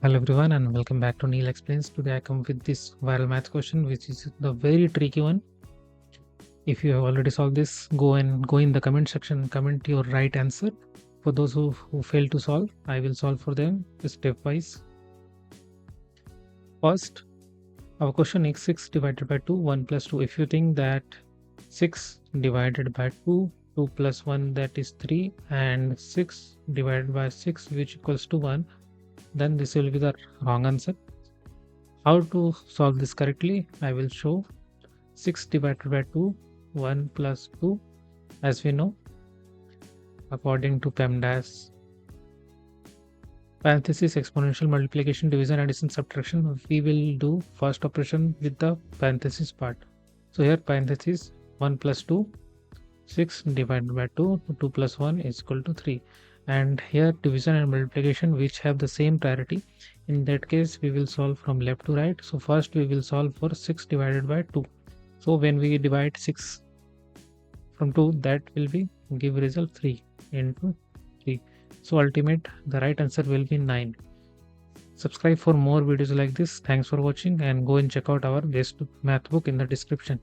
Hello everyone and welcome back to Neil Explains. Today I come with this viral math question which is the very tricky one. If you have already solved this, go in the comment section, comment your right answer. For those who fail to solve, I will solve for them stepwise. First, our question is 6 divided by 2, 1 plus 2. If you think that 6 divided by 2, 2 plus 1 that is 3 and 6 divided by 6 which equals to 1, then this will be the wrong answer. How to solve this correctly? I will show 6 divided by 2, 1 plus 2. As we know, according to PEMDAS, parenthesis, exponential, multiplication, division, addition, subtraction, we will do first operation with the parenthesis part. So here parenthesis 1 plus 2, 6 divided by 2, 2 plus 1 is equal to 3. And here division and multiplication which have the same priority. In that case, we will solve from left to right. So first we will solve for 6 divided by 2. So when we divide 6 from 2, that will be give result 3 into 3. So the right answer will be 9. Subscribe for more videos like this. Thanks for watching and go and check out our best math book in the description.